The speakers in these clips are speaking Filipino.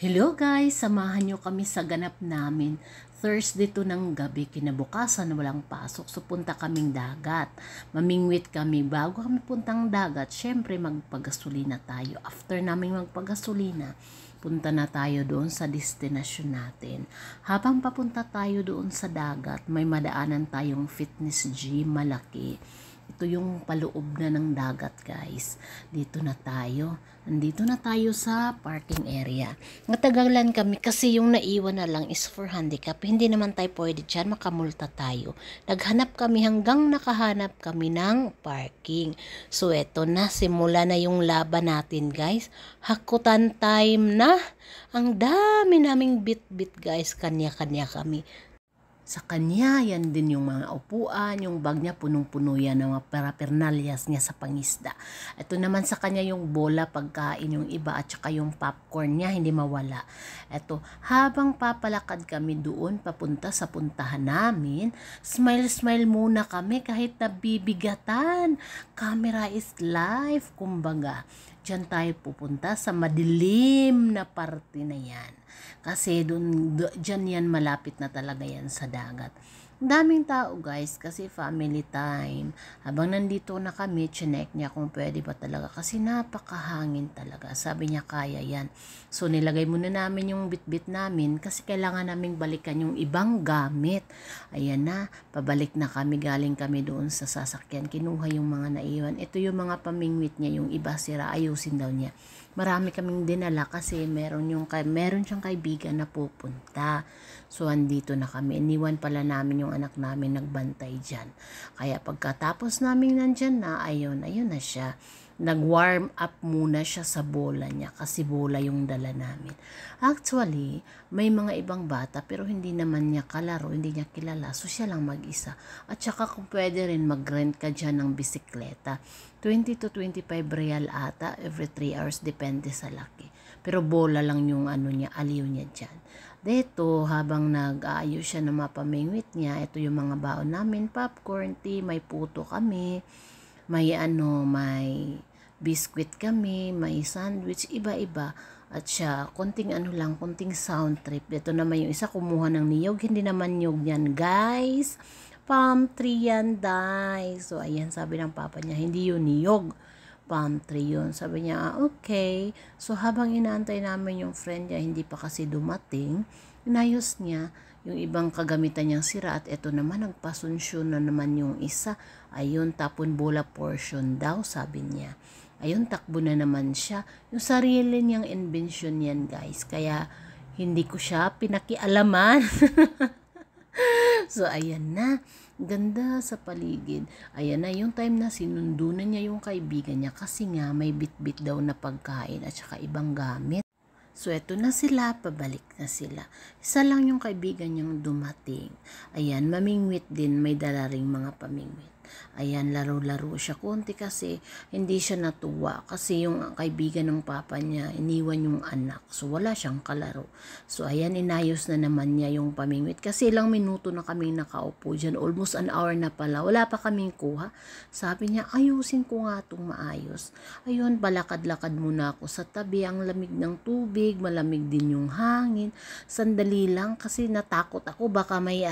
Hello guys! Samahan nyo kami sa ganap namin. Thursday to ng gabi, kinabukasan walang pasok. So punta kaming dagat. Mamingwit kami. Bago kami puntang dagat, syempre magpagasolina tayo. After namin magpagasolina, punta na tayo doon sa destination natin. Habang papunta tayo doon sa dagat, may madaanan tayong fitness gym malaki. Ito yung paloob na ng dagat guys. Dito na tayo. Nandito na tayo sa parking area. Natagalan kami kasi yung naiwan na lang is for handicap. Hindi naman tayo pwede dyan, makamulta tayo. Naghanap kami hanggang nakahanap kami ng parking. So eto na, simula na yung laban natin guys. Hakutan time na. Ang dami naming bit-bit guys. Kanya-kanya kami. Sa kanya, yan din yung mga upuan, yung bag niya punong-puno yan ng mga parapernalyas niya sa pangisda. Ito naman sa kanya yung bola, pagkain, yung iba at saka yung popcorn niya, hindi mawala. Ito, habang papalakad kami doon, papunta sa puntahan namin, smile-smile muna kami kahit nabibigatan. Camera is live, kumbaga. Diyan tayo pupunta sa madilim na parte na yan. Kasi dyan yan malapit na talaga yan sa dagat. Daming tao guys kasi family time. Habang nandito na kami, chinek niya kung pwede ba talaga kasi napakahangin talaga. Sabi niya kaya yan. So nilagay muna namin yung bitbit namin kasi kailangan naming balikan yung ibang gamit. Ayan na, pabalik na kami, galing kami doon sa sasakyan. Kinuha yung mga naiwan. Ito yung mga pamingwit niya, yung iba sira, ayusin daw niya. Marami kaming dinala kasi meron siyang kaibigan na pupunta. So, andito na kami. Iniwan pala namin yung anak namin nagbantay dyan. Kaya pagkatapos namin nandyan na, ayun na siya. Nag-warm up muna siya sa bola niya kasi bola yung dala namin. Actually, may mga ibang bata pero hindi naman niya kalaro, hindi niya kilala. So, siya lang mag-isa. At saka kung pwede rin mag-rent ka dyan ng bisikleta. 20 to 25 real ata every 3 hours, depende sa laki. Pero bola lang yung aliw niya dyan. Dito, habang nag-aayos siya ng mapamingwit niya, ito yung mga baon namin, popcorn, tea, may puto kami, may biscuit kami, may sandwich, iba-iba. At siya, konting sound trip. Ito naman yung isa, kumuha ng niyog, hindi naman niyog yan, guys. Palm tree yan, guys. So, ayan, sabi ng papa niya, hindi yun niyog. Palm tree yun. Sabi niya, okay. So, habang inaantay namin yung friend niya, hindi pa kasi dumating, inayos niya yung ibang kagamitan niyang sira at eto naman, nagpasunsyon na naman yung isa. Ayun, tapon bola portion daw, sabi niya. Ayun, takbo na naman siya. Yung sarili niyang invention yan, guys. Kaya, hindi ko siya pinakialaman. So, ayan na. Ganda sa paligid. Ayan na, yung time na sinundo na niya yung kaibigan niya kasi nga may bit-bit daw na pagkain at saka ibang gamit. So, eto na sila, pabalik na sila. Isa lang yung kaibigan niyang dumating. Ayan, mamingwit din, may dala ring mga pamingwit. Ayan, laro-laro siya konti kasi hindi siya natuwa. Kasi yung kaibigan ng papa niya, iniwan yung anak. So, wala siyang kalaro. So, ayan, inayos na naman niya yung pamingwit. Kasi ilang minuto na kaming nakaupo dyan. Almost an hour na pala. Wala pa kaming kuha. Sabi niya, ayusin ko nga itong maayos. Ayun, balakad-lakad muna ako sa tabi. Ang lamig ng tubig, malamig din yung hangin. Sandali lang kasi natakot ako. Baka may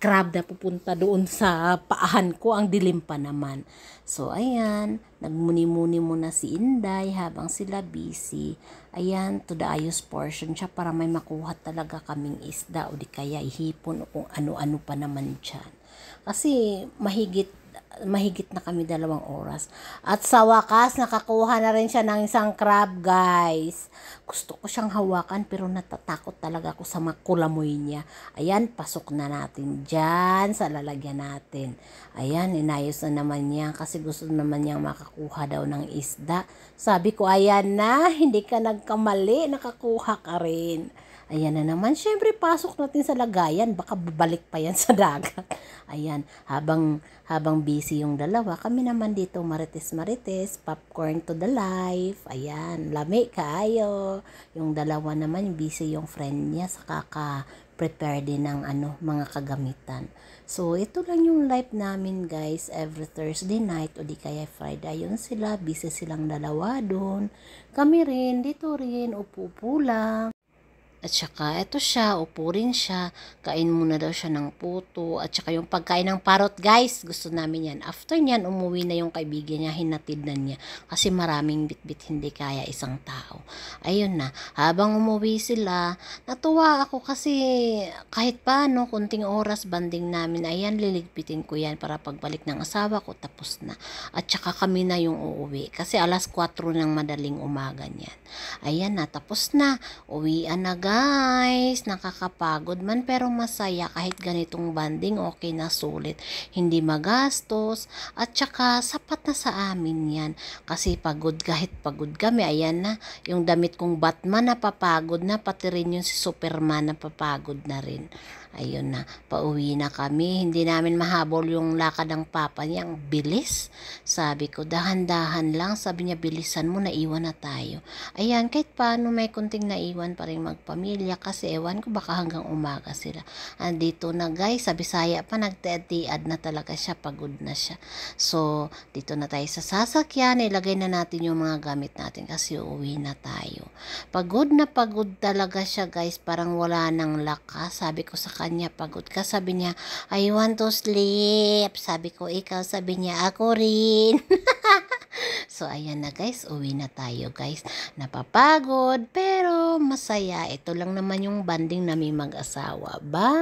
crab na pupunta doon sa paahan ko. Ang dilim pa naman. So, ayan, nagmuni-muni muna si Inday habang sila busy. Ayan, to the ayos portion siya para may makuha talaga kaming isda o di kaya ihipon o kung ano-ano pa naman dyan. Kasi mahigit na kami 2 oras. At sa wakas, nakakuha na rin siya ng isang crab, guys. Gusto ko siyang hawakan pero natatakot talaga ako sa makulamoy niya. Ayan, pasok na natin dyan sa lalagyan natin. Ayan, inayos na naman niya kasi gusto naman niyang makakuha daw ng isda. Sabi ko, ayan na, hindi ka nagkamali, nakakuha ka rin. Ayan na naman. Siyempre, pasok natin sa lagayan. Baka babalik pa yan sa dagat. Ayan. Habang busy yung dalawa, kami naman dito marites-marites. Popcorn to the life. Ayan. Lami kaayo. Yung dalawa naman, busy yung friend niya sa kaka-prepare din ng mga kagamitan. So, ito lang yung life namin guys. Every Thursday night o di kaya Friday. Ayun sila. Busy silang dalawa doon. Kami rin. Dito rin. Upo-upo lang. At saka eto siya, upo rin siya, kain muna daw siya ng puto, at saka yung pagkain ng parrot guys, gusto namin yan. After nyan, umuwi na yung kaibigan niya, hinatid na niya, kasi maraming bitbit hindi kaya isang tao. Ayun na, habang umuwi sila, natuwa ako kasi kahit paano, kunting oras banding namin, ayan, liligpitin ko yan para pagbalik ng asawa ko, tapos na. At saka kami na yung uuwi, kasi alas 4 ng madaling umaga niyan. Ayan na, tapos na. Uwian na guys. Nakakapagod man pero masaya kahit ganitong banding, okay na, sulit. Hindi magastos at saka sapat na sa amin yan. Kasi pagod kahit pagod kami. Ayan na. Yung damit kong Batman napapagod na. Pati rin yung si Superman napapagod na rin. Ayun na, pauwi na kami. Hindi namin mahabol yung lakad ng papa niya. Ang bilis. Sabi ko, dahan-dahan lang. Sabi niya, bilisan mo, naiwan na tayo. Ayan, kahit paano may kunting naiwan pa rin magpamilya kasi ewan ko baka hanggang umaga sila. Andito na guys, sa Bisaya pa nagtiad na talaga siya, pagod na siya. So, dito na tayo sa sasakyan, ilagay na natin yung mga gamit natin kasi uuwi na tayo. Pagod na pagod talaga siya guys, parang wala nang lakas. Sabi ko sa kanya, pagod ka? Sabi niya, I want to sleep. Sabi ko, ikaw? Sabi niya, ako rin. So, ayan na guys, uwi na tayo guys. Napapagod, pero masaya. Ito lang naman yung banding namin mag-asawa. Bye!